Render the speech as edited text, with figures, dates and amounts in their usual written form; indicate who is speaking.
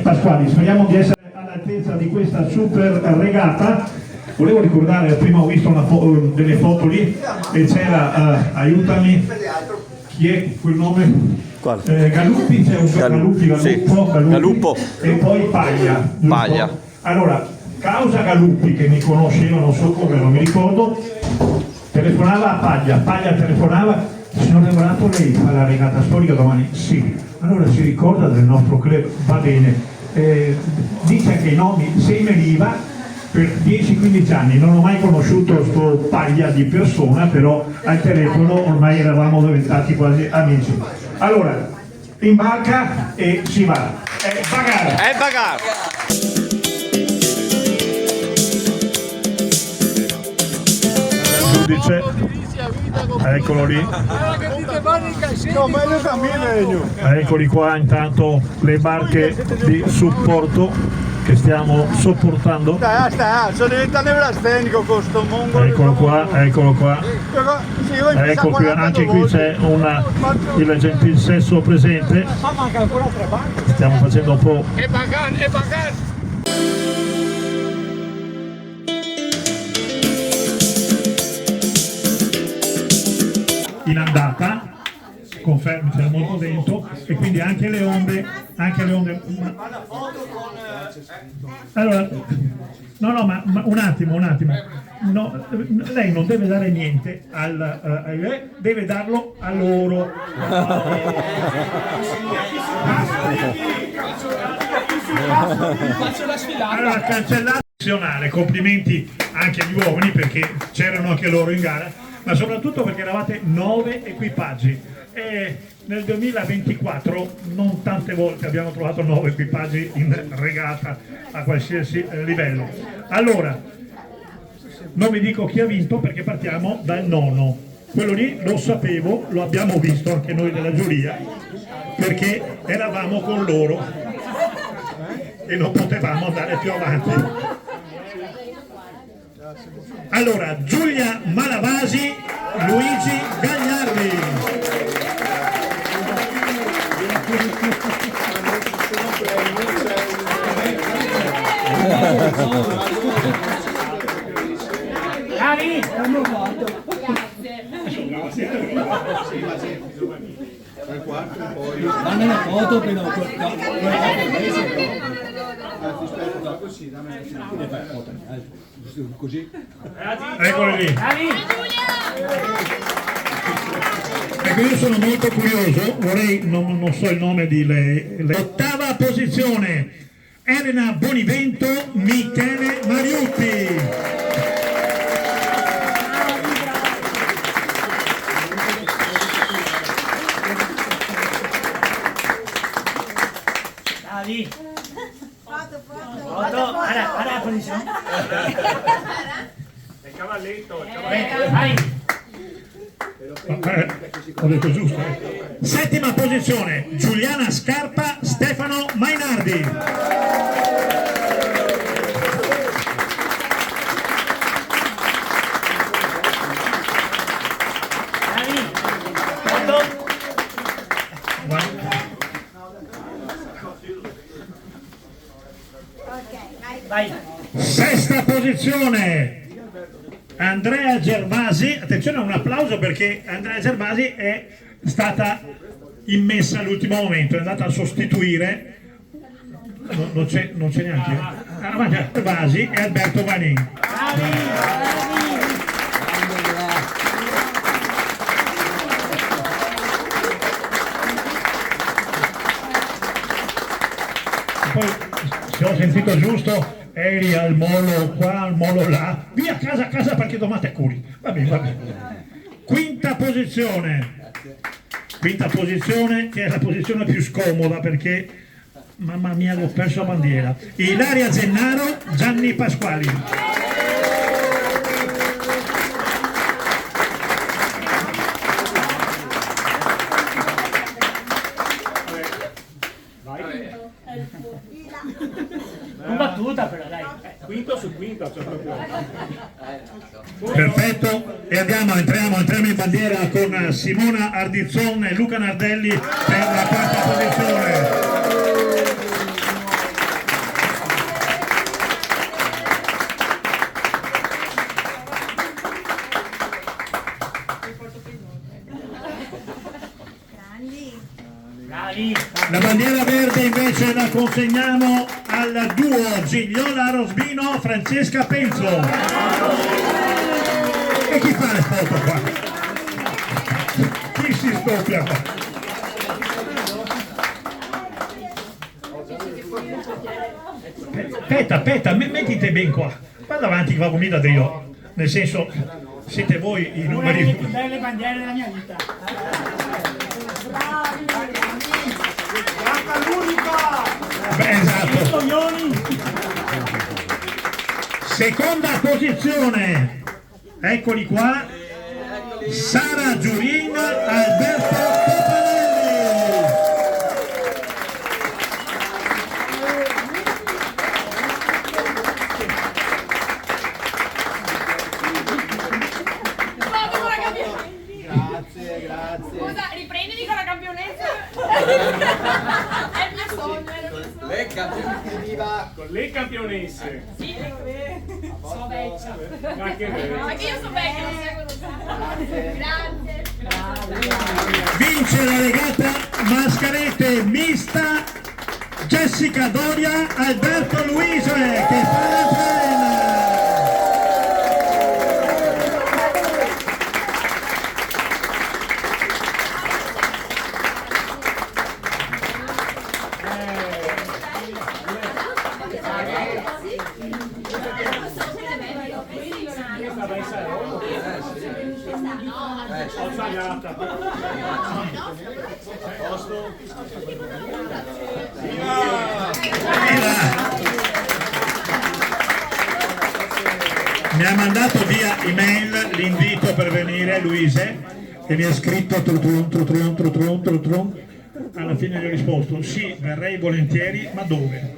Speaker 1: Pasquali, speriamo di essere all'altezza di questa super regata. Volevo ricordare, prima ho visto delle foto lì e c'era, aiutami, chi è quel nome? Galuppi, c'è un Galuppi,
Speaker 2: sì. Galuppo
Speaker 1: e poi Paglia.
Speaker 2: Paglia.
Speaker 1: Allora, causa Galuppi, che mi conosceva, non so come, non mi ricordo, telefonava a Paglia telefonava, signor Devorato, lei fa la regata storica domani? Sì. Allora si ricorda del nostro club, va bene, dice anche i nomi, se me li va per 10-15 anni, non ho mai conosciuto sto Paglia di persona, però al telefono ormai eravamo diventati quasi amici. Allora, in barca e si va, è bagare!
Speaker 2: È bagare!
Speaker 1: Giudice, eccolo lì. Eccoli qua intanto le barche di supporto che stiamo sopportando.
Speaker 3: Sono diventato neurastenico con sto mongolo.
Speaker 1: Ecco qua. Ecco qui, anche qui c'è il gentil sesso presente.
Speaker 3: Ma manca ancora 3 barche.
Speaker 1: Stiamo facendo un po'.
Speaker 3: È bagan!
Speaker 1: In andata, confermi, c'era molto vento e quindi anche le onde. Allora, no, ma un attimo. No, lei non deve dare niente deve darlo a loro. Allora, cancellare nazionale, complimenti anche agli uomini perché c'erano anche loro in gara, ma soprattutto perché eravate 9 equipaggi e nel 2024 non tante volte abbiamo trovato 9 equipaggi in regata a qualsiasi livello. Allora, non vi dico chi ha vinto perché partiamo dal nono. Quello lì lo sapevo, lo abbiamo visto anche noi della giuria, perché eravamo con loro e non potevamo andare più avanti. Allora, Giulia Malavasi, Luigi Gagliardi.
Speaker 4: Dammi una foto però così.
Speaker 1: Eccolo lì. Ecco, io sono molto curioso, vorrei, non so il nome di lei. Ottava posizione, Elena Bonivento, Michele Mariutti.
Speaker 4: Foto, alla posizione.
Speaker 1: Il cavalletto, vai. Ho detto giusto. Settima posizione, Giuliana Scarpa, Stefano Mainardi.
Speaker 4: Vai.
Speaker 1: Sesta posizione, Andrea Gervasi. Attenzione, un applauso perché Andrea Gervasi è stata immessa all'ultimo momento, è andata a sostituire, non c'è neanche Gervasi e Alberto Vanin. Poi, se ho sentito giusto, eri al molo qua, al molo là, via a casa perché domani te curi. Va bene. Quinta posizione, che è la posizione più scomoda perché, mamma mia, ho perso la bandiera. Ilaria Zennaro, Gianni Pasquali.
Speaker 4: Non battuta però dai.
Speaker 1: Quinto su quinto, cioè proprio. Perfetto, e entriamo in battuta. bandiera con Simona Ardizzon e Luca Nardelli per la quarta posizione. La bandiera verde invece la consegniamo al duo Gigliola Rosbino Francesca Penzo. E chi fa le foto qua? Chi si scoppia qua? Aspetta, mettite ben qua. Guarda avanti che va con da Dio. Nel senso, siete voi i
Speaker 4: Una
Speaker 1: numeri.
Speaker 4: delle più belle bandiere della mia vita.
Speaker 1: Beh, esatto.
Speaker 4: Coglioni!
Speaker 1: Seconda posizione, eccoli qua, Sara Giurin, Alberto Topanelli.
Speaker 3: Grazie.
Speaker 2: Scusa, riprendimi con la campionessa. È il mio sogno, è il mio sogno.
Speaker 3: Le campionesse, viva!
Speaker 5: Con le campionesse.
Speaker 2: Sì, sono vecchia.
Speaker 5: Ma che bello.
Speaker 2: Ma che io sono vecchia, non sei conosciuta. Grazie.
Speaker 1: Vince la regata mascherette mista Jessica Doria, Alberto Luise che fa la trena.
Speaker 5: Ho sbagliata.
Speaker 1: Mi ha mandato via email l'invito per venire Luise e mi ha scritto trutrum. Alla fine gli ho risposto sì, verrei volentieri, ma dove?